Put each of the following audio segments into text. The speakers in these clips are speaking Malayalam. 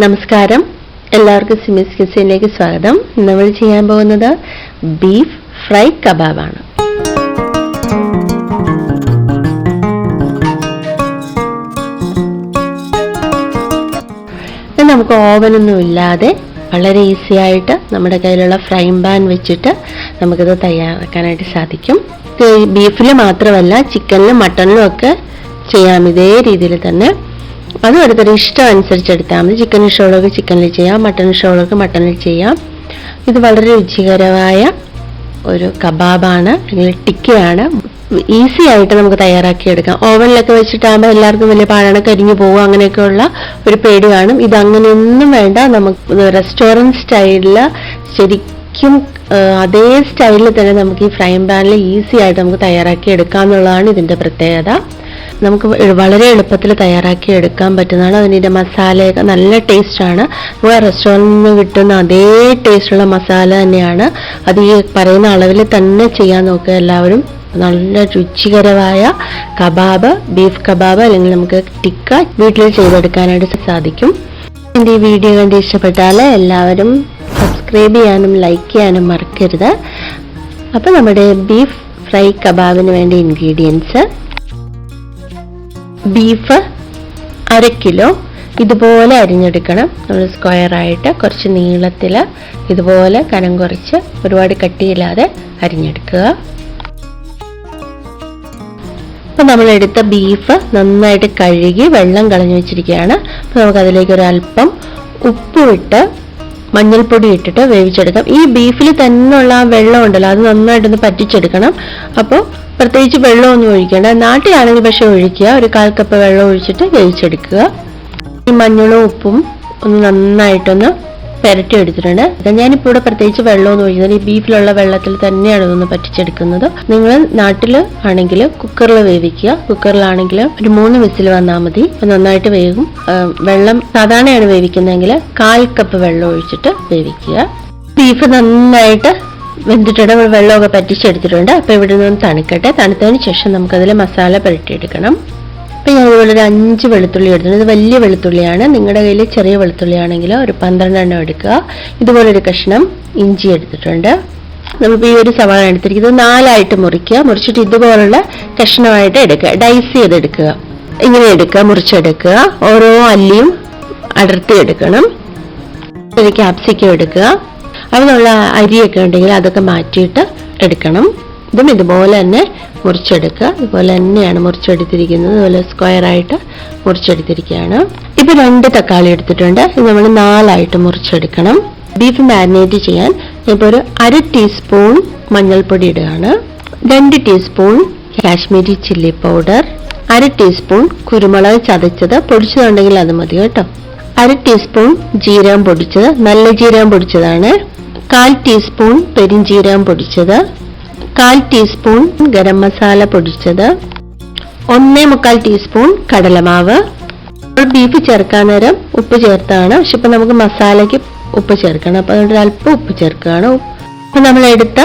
നമസ്കാരം, എല്ലാവർക്കും സിമിസ് കിച്ചണിലേക്ക് സ്വാഗതം. നമ്മൾ ചെയ്യാൻ പോകുന്നത് ബീഫ് ഫ്രൈ കബാബാണ്. നമുക്ക് ഓവനൊന്നും ഇല്ലാതെ വളരെ ഈസി ആയിട്ട് നമ്മുടെ കയ്യിലുള്ള ഫ്രൈ പാൻ വെച്ചിട്ട് നമുക്കിത് തയ്യാറാക്കാനായിട്ട് സാധിക്കും. ബീഫിൽ മാത്രമല്ല, ചിക്കനിലും മട്ടണിലും ഒക്കെ ചെയ്യാം ഇതേ രീതിയിൽ തന്നെ. അത് ഓരോരുത്തരുടെ ഇഷ്ടം അനുസരിച്ച് എടുത്താൽ മതി. ചിക്കൻ ഇഷ്ടമുള്ളവർക്ക് ചിക്കനിൽ ചെയ്യാം, മട്ടൺ ഇഷ്ടമുള്ളവർക്ക് മട്ടണിൽ ചെയ്യാം. ഇത് വളരെ രുചികരമായ ഒരു കബാബാണ്, അല്ലെങ്കിൽ ടിക്കയാണ്. ഈസി ആയിട്ട് നമുക്ക് തയ്യാറാക്കിയെടുക്കാം. ഓവനിലൊക്കെ വെച്ചിട്ടാകുമ്പോൾ എല്ലാവർക്കും വലിയ പാഴാണ്, കരിഞ്ഞു പോകുക, അങ്ങനെയൊക്കെയുള്ള ഒരു പേടി കാണും. ഇത് അങ്ങനെയൊന്നും വേണ്ട. നമുക്ക് റെസ്റ്റോറൻറ്റ് സ്റ്റൈലിൽ ശരിക്കും അതേ സ്റ്റൈലിൽ തന്നെ നമുക്ക് ഈ ഫ്രൈ പാനിൽ ഈസി ആയിട്ട് നമുക്ക് തയ്യാറാക്കി എടുക്കാം എന്നുള്ളതാണ് ഇതിൻ്റെ പ്രത്യേകത. നമുക്ക് വളരെ എളുപ്പത്തിൽ തയ്യാറാക്കി എടുക്കാൻ പറ്റുന്നതാണ്. അതിൻ്റെ മസാലയൊക്കെ നല്ല ടേസ്റ്റാണ്. നമുക്ക് റെസ്റ്റോറൻറ്റിൽ നിന്ന് കിട്ടുന്ന അതേ ടേസ്റ്റുള്ള മസാല തന്നെയാണ്. അത് ഈ പറയുന്ന അളവിൽ തന്നെ ചെയ്യാൻ നോക്കുക എല്ലാവരും. നല്ല രുചികരമായ കബാബ്, ബീഫ് കബാബ് അല്ലെങ്കിൽ നമുക്ക് ടിക്ക വീട്ടിൽ ചെയ്തെടുക്കാനായിട്ട് സാധിക്കും. എൻ്റെ ഈ വീഡിയോ കണ്ട് ഇഷ്ടപ്പെട്ടാൽ എല്ലാവരും സബ്സ്ക്രൈബ് ചെയ്യാനും ലൈക്ക് ചെയ്യാനും മറക്കരുത്. അപ്പോൾ നമ്മുടെ ബീഫ് ഫ്രൈ കബാബിന് വേണ്ട ഇൻഗ്രീഡിയൻസ്: ബീഫ് 1/2 കിലോ ഇതുപോലെ അരിഞ്ഞെടുക്കണം. നമ്മൾ സ്ക്വയറായിട്ട് കുറച്ച് നീളത്തിൽ ഇതുപോലെ കനം കുറച്ച്, ഒരുപാട് കട്ടിയില്ലാതെ അരിഞ്ഞെടുക്കുക. അപ്പം നമ്മളെടുത്ത ബീഫ് നന്നായിട്ട് കഴുകി വെള്ളം കളഞ്ഞു വെച്ചിരിക്കുകയാണ്. അപ്പോൾ നമുക്കതിലേക്ക് ഒരല്പം ഉപ്പിട്ട് മഞ്ഞൾപ്പൊടി ഇട്ടിട്ട് വേവിച്ചെടുക്കാം. ഈ ബീഫിൽ തന്നെയുള്ള ആ വെള്ളം ഉണ്ടല്ലോ, അത് നന്നായിട്ടൊന്ന് പറ്റിച്ചെടുക്കണം. അപ്പോൾ പ്രത്യേകിച്ച് വെള്ളമൊന്നും ഒഴിക്കേണ്ട. നാട്ടിലാണെങ്കിൽ പക്ഷെ ഒഴിക്കുക. ഒരു 1/4 കപ്പ് വെള്ളം ഒഴിച്ചിട്ട് വേവിച്ചെടുക്കുക. ഈ മഞ്ഞളും ഉപ്പും ഒന്ന് നന്നായിട്ടൊന്ന് പുരട്ടി എടുത്തിട്ടുണ്ട്. ഞാനിപ്പോൾ ഇവിടെ പ്രത്യേകിച്ച് വെള്ളമൊന്നും ഒഴിക്കുന്നത് ഈ ബീഫിലുള്ള വെള്ളത്തിൽ തന്നെയാണ് ഇതൊന്ന് പറ്റിച്ചെടുക്കുന്നത്. നിങ്ങൾ നാട്ടിൽ ആണെങ്കിൽ കുക്കറിൽ വേവിക്കുക. കുക്കറിലാണെങ്കിൽ ഒരു 3 വിസിൽ വന്നാൽ മതി, നന്നായിട്ട് വേവും. വെള്ളം സാധാരണയാണ് വേവിക്കുന്നതെങ്കിൽ 1/4 കപ്പ് വെള്ളം ഒഴിച്ചിട്ട് വേവിക്കുക. ബീഫ് നന്നായിട്ട് വെന്തിട്ടുണ്ട്, വെള്ളമൊക്കെ പറ്റിച്ചെടുത്തിട്ടുണ്ട്. അപ്പോൾ ഇവിടെ നിന്ന് തണുക്കട്ടെ. തണുത്തതിന് ശേഷം നമുക്കതിൽ മസാല പുരട്ടിയെടുക്കണം. അപ്പോൾ ഞാൻ ഇതുപോലെ ഒരു 5 വെളുത്തുള്ളി എടുത്തിട്ടുണ്ട്. ഇത് വലിയ വെളുത്തുള്ളിയാണ്. നിങ്ങളുടെ കയ്യിൽ ചെറിയ വെളുത്തുള്ളി ആണെങ്കിൽ ഒരു 12 എണ്ണം എടുക്കുക. ഇതുപോലൊരു കഷ്ണം ഇഞ്ചി എടുത്തിട്ടുണ്ട്. നമുക്ക് ഈ ഒരു സവാള എടുത്തിരിക്കുന്നത് 4 മുറിക്കുക. മുറിച്ചിട്ട് ഇതുപോലുള്ള കഷ്ണമായിട്ട് എടുക്കുക. ഡൈസ് ചെയ്തെടുക്കുക. ഇങ്ങനെ എടുക്കുക, മുറിച്ചെടുക്കുക. ഓരോ അല്ലിയും അടർത്തി എടുക്കണം. ഒരു ക്യാപ്സിക്കം എടുക്കുക. അതിനുള്ള അരിയൊക്കെ ഉണ്ടെങ്കിൽ അതൊക്കെ മാറ്റിയിട്ട് എടുക്കണം. ഇതും ഇതുപോലെ തന്നെ മുറിച്ചെടുക്കുക. ഇതുപോലെ തന്നെയാണ് മുറിച്ചെടുത്തിരിക്കുന്നത്. ഇതുപോലെ സ്ക്വയറായിട്ട് മുറിച്ചെടുത്തിരിക്കുകയാണ്. ഇപ്പം 2 തക്കാളി എടുത്തിട്ടുണ്ട്. ഇത് നമ്മൾ 4 മുറിച്ചെടുക്കണം. ബീഫ് മാരിനേറ്റ് ചെയ്യാൻ ഇപ്പോൾ ഒരു 1/2 ടീസ്പൂൺ മഞ്ഞൾപ്പൊടി ഇടുകയാണ്. 2 teaspoon Kashmiri chilli powder, 1/2 teaspoon കുരുമുളക് ചതച്ചത്, പൊടിച്ചതുണ്ടെങ്കിൽ അത് മതി കേട്ടോ. 1/2 ടീസ്പൂൺ ജീരകം പൊടിച്ചത്, നല്ല ജീരകം പൊടിച്ചതാണ്. 1/4 ടീസ്പൂൺ പെരിഞ്ജീരകം പൊടിച്ചത്, 1/4 ടീസ്പൂൺ ഗരം മസാല പൊടിച്ചത്, 1/4 ടീസ്പൂൺ കടലമാവ്. ബീഫ് ചേർക്കാൻ നേരം ഉപ്പ് ചേർത്താണ്, പക്ഷെ ഇപ്പം നമുക്ക് മസാലയ്ക്ക് ഉപ്പ് ചേർക്കണം. അപ്പം അതുകൊണ്ട് അല്പം ഉപ്പ് ചേർക്കുകയാണ്. അപ്പം നമ്മളെടുത്ത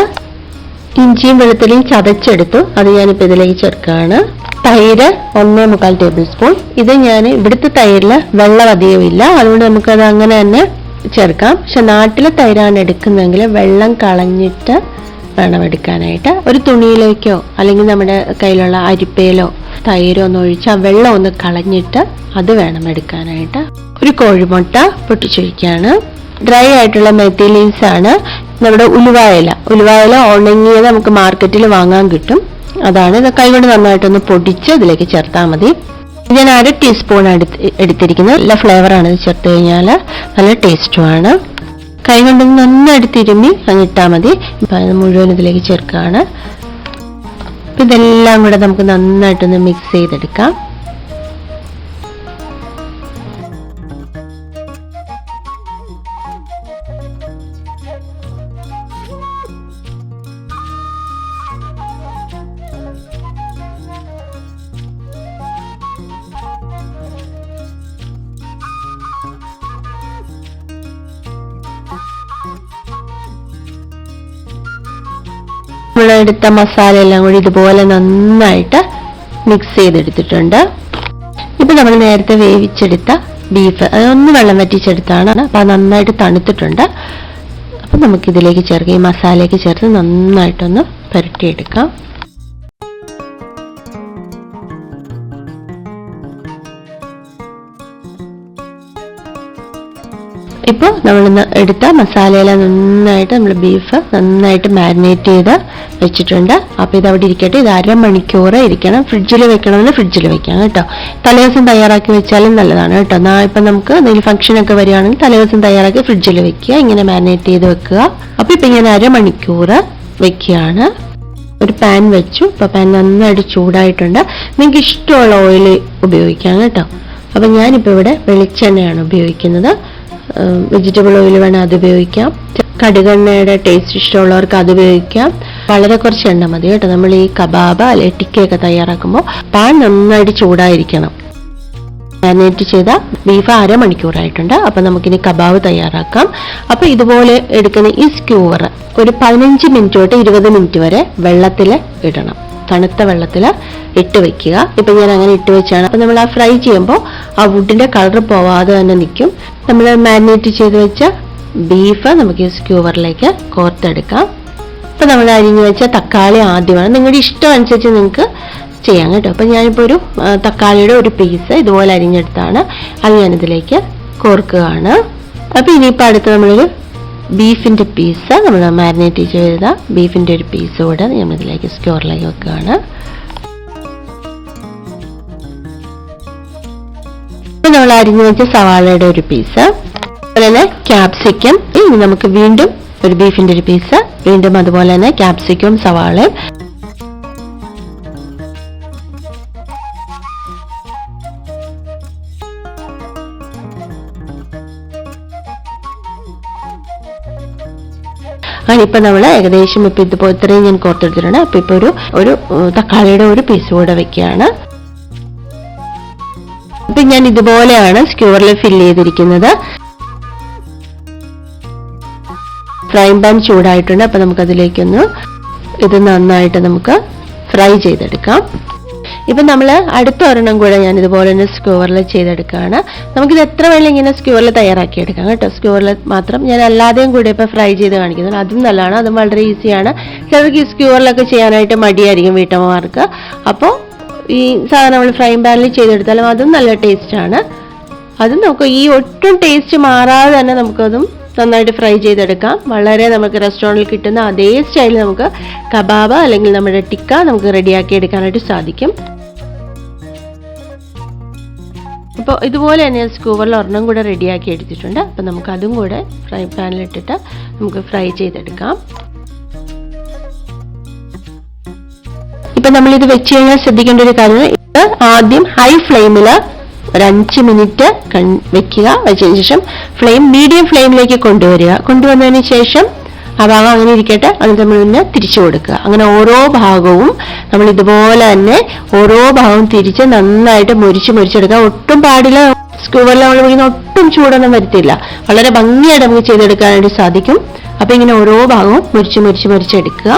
ഇഞ്ചിയും വെളുത്തുള്ളിയും ചതച്ചെടുത്തു, അത് ഞാനിപ്പോൾ ഇതിലേക്ക് ചേർക്കുകയാണ്. തൈര് 1/4 ടേബിൾ സ്പൂൺ. ഇത് ഞാൻ ഇവിടുത്തെ തൈരിൽ വെള്ളം അധികമില്ല, അതുകൊണ്ട് നമുക്കത് അങ്ങനെ തന്നെ ചേർക്കാം. പക്ഷെ നാട്ടിലെ തൈരാണ് എടുക്കുന്നതെങ്കിൽ വെള്ളം കളഞ്ഞിട്ട് വേണം എടുക്കാനായിട്ട്. ഒരു തുണിയിലേക്കോ അല്ലെങ്കിൽ നമ്മുടെ കയ്യിലുള്ള അരിപ്പയിലോ തൈരോ ഒന്ന് ഒഴിച്ച് ആ വെള്ളം ഒന്ന് കളഞ്ഞിട്ട് അത് വേണം എടുക്കാനായിട്ട്. ഒരു കോഴിമുട്ട പൊട്ടിച്ചൊഴിക്കുകയാണ്. ഡ്രൈ ആയിട്ടുള്ള മെത്തി ലീവ്സ് ആണ് നമ്മുടെ ഉലുവായില. ഉണങ്ങിയത് നമുക്ക് മാർക്കറ്റിൽ വാങ്ങാൻ കിട്ടും. അതാണ്. ഇത് കൈകൊണ്ട് നന്നായിട്ടൊന്ന് പൊടിച്ച് ഇതിലേക്ക് ചേർത്താൽ മതി. ഞാൻ 1/2 ടീസ്പൂൺ എടുത്തിരിക്കുന്നത്. നല്ല ഫ്ലേവറാണ് ഇത് ചേർത്ത് കഴിഞ്ഞാൽ, നല്ല ടേസ്റ്റുമാണ്. കൈ കൊണ്ട് നന്നായിട്ട് തിരുമ്മി അങ്ങിട്ടാൽ മതി. ഇപ്പം അത് മുഴുവൻ ഇതിലേക്ക് ചേർക്കുകയാണ്. ഇതെല്ലാം കൂടെ നമുക്ക് നന്നായിട്ടൊന്ന് മിക്സ് ചെയ്തെടുക്കാം. നമ്മളെടുത്ത മസാല എല്ലാം കൂടി ഇതുപോലെ നന്നായിട്ട് മിക്സ് ചെയ്തെടുത്തിട്ടുണ്ട്. ഇപ്പം നമ്മൾ നേരത്തെ വേവിച്ചെടുത്ത ബീഫ് അതൊന്ന് വെള്ളം വറ്റിച്ചെടുത്താണ്. അപ്പോൾ അത് നന്നായിട്ട് തണുത്തിട്ടുണ്ട്. അപ്പം നമുക്കിതിലേക്ക് ചേർക്കാം, ഈ മസാലയ്ക്ക് ചേർത്ത് നന്നായിട്ടൊന്ന് പുരട്ടിയെടുക്കാം. ഇപ്പോൾ നമ്മൾ എടുത്ത മസാലയെല്ലാം നന്നായിട്ട് നമ്മൾ ബീഫ് നന്നായിട്ട് മാരിനേറ്റ് ചെയ്ത് വെച്ചിട്ടുണ്ട്. അപ്പോൾ ഇത് അവിടെ ഇരിക്കട്ടെ. ഇത് അരമണിക്കൂർ ഇരിക്കണം. ഫ്രിഡ്ജിൽ വെക്കണമെങ്കിൽ ഫ്രിഡ്ജിൽ വെക്കാം കേട്ടോ. തലേദിവസം തയ്യാറാക്കി വെച്ചാലും നല്ലതാണ് കേട്ടോ. ഇപ്പം നമുക്ക് എന്തെങ്കിലും ഫംഗ്ഷനൊക്കെ വരികയാണെങ്കിൽ തലേദിവസം തയ്യാറാക്കി ഫ്രിഡ്ജിൽ വെക്കുക, ഇങ്ങനെ മാരിനേറ്റ് ചെയ്ത് വെക്കുക. അപ്പോൾ ഇപ്പം ഇങ്ങനെ അരമണിക്കൂർ വെക്കുകയാണ്. ഒരു പാൻ വെച്ചു. ഇപ്പോൾ പാൻ നന്നായിട്ട് ചൂടായിട്ടുണ്ട്. നിങ്ങൾക്ക് ഇഷ്ടമുള്ള ഓയിൽ ഉപയോഗിക്കാം കേട്ടോ. അപ്പം ഞാനിപ്പോൾ ഇവിടെ വെളിച്ചെണ്ണയാണ് ഉപയോഗിക്കുന്നത്. വെജിറ്റബിൾ ഓയിൽ വേണം, അത് ഉപയോഗിക്കാം. കടുകെണ്ണയുടെ ടേസ്റ്റ് ഇഷ്ടമുള്ളവർക്ക് അത് ഉപയോഗിക്കാം. വളരെ കുറച്ച് എണ്ണ മതി കേട്ടോ. നമ്മൾ ഈ കബാബ് അല്ലെ ടിക്കയൊക്കെ തയ്യാറാക്കുമ്പോൾ പാൻ നന്നായിട്ട് ചൂടായിരിക്കണം. മാരിനേറ്റ് ചെയ്ത ബീഫ് അരമണിക്കൂറായിട്ടുണ്ട്. അപ്പം നമുക്കിനി കബാബ് തയ്യാറാക്കാം. അപ്പോൾ ഇതുപോലെ എടുക്കുന്ന ഈ സ്ക്യൂവർ ഒരു 15 മിനിറ്റ് തൊട്ട് 20 മിനിറ്റ് വരെ വെള്ളത്തിൽ ഇടണം. തണുത്ത വെള്ളത്തിൽ ഇട്ട് വെക്കുക. ഇപ്പം ഞാൻ അങ്ങനെ ഇട്ട് വെച്ചാണ്. അപ്പം നമ്മൾ ആ ഫ്രൈ ചെയ്യുമ്പോൾ ആ വുഡിൻ്റെ കളർ പോവാതെ തന്നെ നിൽക്കും. നമ്മൾ മാരിനേറ്റ് ചെയ്ത് വെച്ച ബീഫ് നമുക്ക് ഈ സ്ക്യൂവറിലേക്ക് കോർത്തെടുക്കാം. ഇപ്പം നമ്മൾ അരിഞ്ഞു വെച്ച തക്കാളി ആദ്യമാണ്. നിങ്ങളുടെ ഇഷ്ടം അനുസരിച്ച് നിങ്ങൾക്ക് ചെയ്യാം കേട്ടോ. അപ്പം ഞാനിപ്പോൾ ഒരു തക്കാളിയുടെ ഒരു പീസ് ഇതുപോലെ അരിഞ്ഞെടുത്താണ്. അത് ഞാനിതിലേക്ക് കോർക്കുകയാണ്. അപ്പം ഇനിയിപ്പോൾ അടുത്ത് നമ്മളൊരു ബീഫിൻ്റെ പീസ്, നമ്മൾ മാരിനേറ്റ് ചെയ്ത ബീഫിൻ്റെ ഒരു പീസ് കൂടെ നമ്മളിതിലേക്ക് സ്ക്യൂവറിലേക്ക് വെക്കുകയാണ്. അപ്പം നമ്മൾ അരിഞ്ഞു വെച്ച സവാളയുടെ ഒരു പീസ്, അതുപോലെ തന്നെ ക്യാപ്സിക്കം. ഇനി നമുക്ക് വീണ്ടും ഒരു ബീഫിൻ്റെ ഒരു പീസ്, വീണ്ടും അതുപോലെ തന്നെ ക്യാപ്സിക്കം, സവാളയും. അതിനിപ്പോൾ നമ്മൾ ഏകദേശം ഇപ്പോൾ ഇതിപ്പോൾ ഇത്രയും ഞാൻ കോർത്തെടുത്തിട്ടുണ്ട്. അപ്പോൾ ഇപ്പോൾ ഒരു തക്കാളിയുടെ ഒരു പീസ് കൂടെ വെക്കുകയാണ്. അപ്പം ഞാൻ ഇതുപോലെയാണ് സ്ക്യൂവറിൽ ഫില്ല് ചെയ്തിരിക്കുന്നത്. ഫ്രൈ പാൻ ചൂടായിട്ടുണ്ട്. അപ്പം നമുക്കതിലേക്കൊന്ന് ഇത് നന്നായിട്ട് നമുക്ക് ഫ്രൈ ചെയ്തെടുക്കാം. ഇപ്പം നമ്മൾ അടുത്ത ഒരെണ്ണം കൂടെ ഞാൻ ഇതുപോലെ തന്നെ സ്ക്യൂവറിൽ ചെയ്തെടുക്കുകയാണ്. നമുക്കിത് എത്ര വേണമെങ്കിലും ഇങ്ങനെ സ്ക്യൂവറിൽ തയ്യാറാക്കി എടുക്കാം കേട്ടോ. സ്ക്യൂവറിൽ മാത്രം ഞാൻ അല്ലാതെയും കൂടെ ഇപ്പോൾ ഫ്രൈ ചെയ്ത് കാണിക്കുന്നത്. അതും നല്ലതാണ്, അതും വളരെ ഈസിയാണ്. ചിലർക്ക് ഈ സ്ക്യൂവറിലൊക്കെ ചെയ്യാനായിട്ട് മടിയായിരിക്കും വീട്ടമ്മമാർക്ക്. അപ്പോൾ ഈ സാധനം നമ്മൾ ഫ്രൈ പാനിൽ ചെയ്തെടുത്താലും അതും നല്ല ടേസ്റ്റാണ്. അതും നമുക്ക് ഈ ഒട്ടും ടേസ്റ്റ് മാറാതെ തന്നെ നമുക്കതും നന്നായിട്ട് ഫ്രൈ ചെയ്തെടുക്കാം. വളരെ നമുക്ക് റെസ്റ്റോറൻറ്റിൽ കിട്ടുന്ന അതേ സ്റ്റൈലിൽ നമുക്ക് കബാബ് അല്ലെങ്കിൽ നമ്മുടെ ടിക്ക നമുക്ക് റെഡിയാക്കി എടുക്കാനായിട്ട് സാധിക്കും. അപ്പോൾ ഇതുപോലെ തന്നെ സ്ക്യൂവറിൽ ഒരെണ്ണം കൂടെ റെഡിയാക്കി എടുത്തിട്ടുണ്ട്. അപ്പോൾ നമുക്ക് അതും കൂടെ ഫ്രൈ പാനിലിട്ടിട്ട് നമുക്ക് ഫ്രൈ ചെയ്തെടുക്കാം. ഇപ്പം നമ്മളിത് വെച്ച് കഴിഞ്ഞാൽ ശ്രദ്ധിക്കേണ്ട ഒരു കാര്യം, ഇത് ആദ്യം ഹൈ ഫ്ലെയിമിൽ ഒരു 5 മിനിറ്റ് വെക്കുക. വെച്ചതിന് ശേഷം ഫ്ലെയിം മീഡിയം ഫ്ലെയിമിലേക്ക് കൊണ്ടുവന്നതിന് ശേഷം ആ ഭാഗം അങ്ങനെ ഇരിക്കട്ടെ, അത് നമ്മൾ പിന്നെ തിരിച്ചു കൊടുക്കുക. അങ്ങനെ ഓരോ ഭാഗവും നമ്മൾ ഇതുപോലെ തന്നെ ഓരോ ഭാഗവും തിരിച്ച് നന്നായിട്ട് മുരിച്ചെടുക്കുക. ഒട്ടും പാടില്ല. സ്ക്യൂവറിൽ നമ്മൾ വിളിക്കുന്ന ഒട്ടും ചൂടൊന്നും വരുത്തില്ല. വളരെ ഭംഗിയായിട്ട് നമുക്ക് ചെയ്തെടുക്കാനായിട്ട് സാധിക്കും. അപ്പം ഇങ്ങനെ ഓരോ ഭാഗവും മുരിച്ചെടുക്കുക.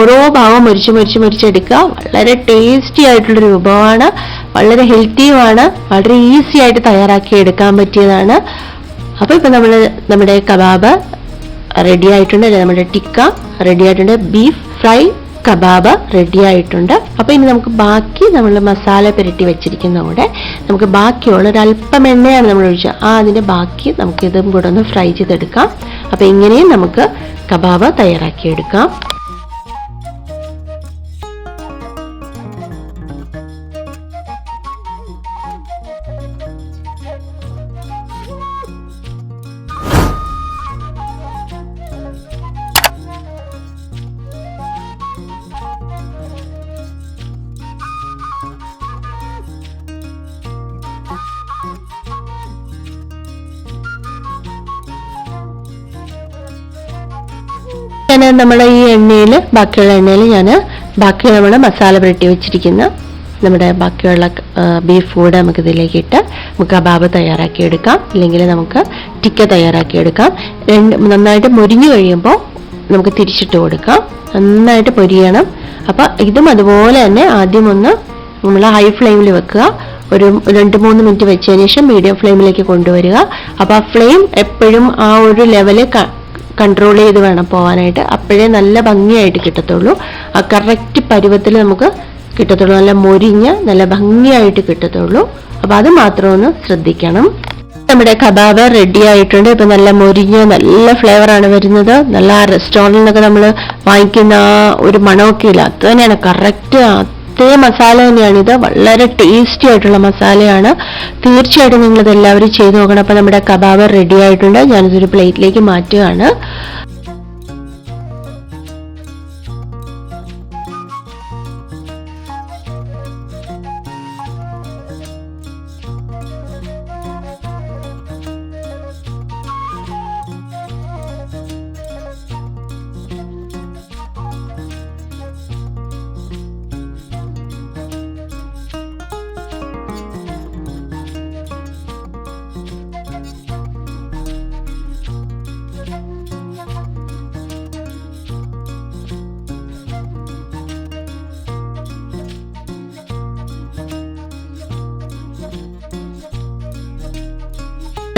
ഓരോ ഭാഗം മുരിച്ചെടുക്കുക. വളരെ ടേസ്റ്റി ആയിട്ടുള്ളൊരു വിഭവമാണ്, വളരെ ഹെൽത്തിയുമാണ്, വളരെ ഈസി ആയിട്ട് തയ്യാറാക്കി എടുക്കാൻ പറ്റിയതാണ്. അപ്പോൾ ഇപ്പം നമ്മുടെ കബാബ് റെഡി ആയിട്ടുണ്ട്, നമ്മുടെ ടിക്ക റെഡി ആയിട്ടുണ്ട്, ബീഫ് ഫ്രൈ കബാബ് റെഡി ആയിട്ടുണ്ട്. അപ്പോൾ ഇനി നമുക്ക് ബാക്കി നമ്മൾ മസാല പുരട്ടി വെച്ചിരിക്കുന്ന കൂടെ നമുക്ക് ബാക്കിയുള്ള ഒരല്പം എണ്ണയാണ് നമ്മൾ ഒഴിച്ചത്. അതിൻ്റെ ബാക്കി നമുക്ക് ഇതും കൂടെ ഒന്ന് ഫ്രൈ ചെയ്തെടുക്കാം. അപ്പോൾ ഇങ്ങനെയും നമുക്ക് കബാബ് തയ്യാറാക്കിയെടുക്കാം. നമ്മുടെ ഈ എണ്ണയിൽ ബാക്കിയുള്ള എണ്ണയിൽ ബാക്കി നമ്മൾ മസാല പുരട്ടി വെച്ചിരിക്കുന്ന നമ്മുടെ ബാക്കിയുള്ള ബീഫ് കൂടെ നമുക്ക് ഇതിലേക്ക് ഇട്ട് നമുക്ക് കബാബ് തയ്യാറാക്കിയെടുക്കാം, ഇല്ലെങ്കിൽ നമുക്ക് ടിക്ക തയ്യാറാക്കിയെടുക്കാം. നന്നായിട്ട് മൊരിഞ്ഞു കഴിയുമ്പോൾ നമുക്ക് തിരിച്ചിട്ട് കൊടുക്കാം. നന്നായിട്ട് പൊരിയണം. അപ്പം ഇതും അതുപോലെ തന്നെ ആദ്യം ഒന്ന് നമ്മൾ ഹൈ ഫ്ലെയിമിൽ വെക്കുക. ഒരു 2-3 മിനിറ്റ് വെച്ചതിന് ശേഷം മീഡിയം ഫ്ലെയിമിലേക്ക് കൊണ്ടുവരിക. അപ്പോൾ ആ ഫ്ലെയിം എപ്പോഴും ആ ഒരു ലെവല് കൺട്രോൾ ചെയ്ത് വേണം പോകാനായിട്ട്. അപ്പോഴേ നല്ല ഭംഗിയായിട്ട് കിട്ടത്തുള്ളൂ. ആ കറക്റ്റ് പരുവത്തിൽ നമുക്ക് കിട്ടത്തുള്ളൂ. നല്ല മൊരിഞ്ഞ് നല്ല ഭംഗിയായിട്ട് കിട്ടത്തുള്ളൂ. അപ്പോൾ അത് മാത്രം ഒന്ന് ശ്രദ്ധിക്കണം. നമ്മുടെ കബാബ് റെഡി ആയിട്ടുണ്ട്. ഇപ്പം നല്ല മൊരിഞ്ഞ് നല്ല ഫ്ലേവറാണ് വരുന്നത്. നല്ല റെസ്റ്റോറൻറ്റിൽ നിന്നൊക്കെ നമ്മൾ വാങ്ങിക്കുന്ന ആ ഒരു മണമൊക്കെ ഇല്ല, അത് തന്നെയാണ് കറക്റ്റ്. അതേ മസാല തന്നെയാണിത്. വളരെ ടേസ്റ്റി ആയിട്ടുള്ള മസാലയാണ്. തീർച്ചയായിട്ടും നിങ്ങളിത് എല്ലാവരും ചെയ്ത് നോക്കണം. അപ്പം നമ്മുടെ കബാബ് റെഡി ആയിട്ടുണ്ട്. ഞാനിതൊരു പ്ലേറ്റിലേക്ക് മാറ്റുകയാണ്.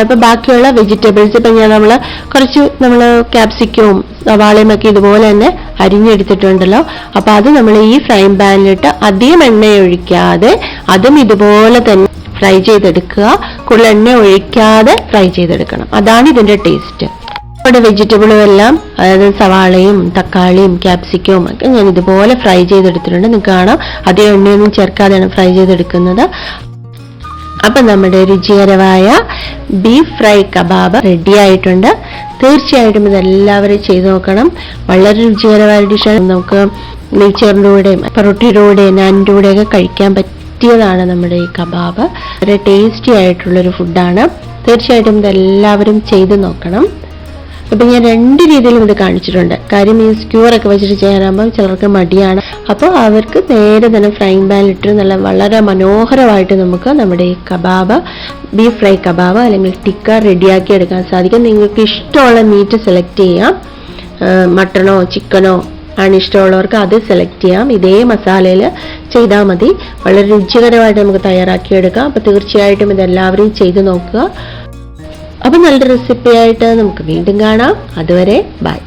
അപ്പൊ ബാക്കിയുള്ള വെജിറ്റബിൾസ് ഇപ്പൊ നമ്മൾ കുറച്ച് ക്യാപ്സിക്കവും സവാളയും ഒക്കെ ഇതുപോലെ തന്നെ അരിഞ്ഞെടുത്തിട്ടുണ്ടല്ലോ. അപ്പൊ അത് നമ്മൾ ഈ ഫ്രൈ പാനിലിട്ട് അധികം എണ്ണ ഒഴിക്കാതെ അതും ഇതുപോലെ തന്നെ ഫ്രൈ ചെയ്തെടുക്കുക. കൂടുതൽ എണ്ണ ഒഴിക്കാതെ ഫ്രൈ ചെയ്തെടുക്കണം. അതാണ് ഇതിന്റെ ടേസ്റ്റ്. നമ്മുടെ വെജിറ്റബിളും എല്ലാം, അതായത് സവാളയും തക്കാളിയും ക്യാപ്സിക്കവും ഒക്കെ ഞാൻ ഇതുപോലെ ഫ്രൈ ചെയ്തെടുത്തിട്ടുണ്ട്. നിങ്ങൾക്ക് കാണാം, അധികം എണ്ണയൊന്നും ചേർക്കാതെയാണ് ഫ്രൈ ചെയ്തെടുക്കുന്നത്. അപ്പം നമ്മുടെ രുചികരമായ ബീഫ് ഫ്രൈ കബാബ് റെഡി ആയിട്ടുണ്ട്. തീർച്ചയായിട്ടും ഇതെല്ലാവരും ചെയ്തു നോക്കണം. വളരെ രുചികരമായ ഡിഷാണ്. നമുക്ക് നെയ്ച്ചോറിൻ്റെ കൂടെയും പൊറോട്ടയുടെ കൂടെയും നാനിൻ്റെ കൂടെയൊക്കെ കഴിക്കാൻ പറ്റിയതാണ് നമ്മുടെ ഈ കബാബ്. വളരെ ടേസ്റ്റി ആയിട്ടുള്ളൊരു ഫുഡാണ്. തീർച്ചയായിട്ടും ഇതെല്ലാവരും ചെയ്തു നോക്കണം. അപ്പം ഞാൻ 2 രീതിയിലും ഇത് കാണിച്ചിട്ടുണ്ട്. കാര്യം ഈ സ്ക്യൂറൊക്കെ വെച്ചിട്ട് ചെയ്യാനാകുമ്പോൾ ചിലർക്ക് മടിയാണ്. അപ്പോൾ അവർക്ക് നേരെ തന്നെ ഫ്രൈ പാനിലിട്ട് വളരെ മനോഹരമായിട്ട് നമുക്ക് നമ്മുടെ ഈ കബാബ്, ബീഫ് ഫ്രൈ കബാബ് അല്ലെങ്കിൽ ടിക്ക റെഡിയാക്കി എടുക്കാൻ സാധിക്കും. നിങ്ങൾക്ക് ഇഷ്ടമുള്ള മീറ്റ് സെലക്ട് ചെയ്യാം. മട്ടണോ ചിക്കനോ ആണ് ഇഷ്ടമുള്ളവർക്ക് അത് സെലക്ട് ചെയ്യാം. ഇതേ മസാലയിൽ ചെയ്താൽ മതി. വളരെ രുചികരമായിട്ട് നമുക്ക് തയ്യാറാക്കിയെടുക്കാം. അപ്പോൾ തീർച്ചയായിട്ടും ഇതെല്ലാവരും ചെയ്ത് നോക്കുക. അപ്പം നല്ല റെസിപ്പി ആയിട്ട് നമുക്ക് വീണ്ടും കാണാം. അതുവരെ ബൈ.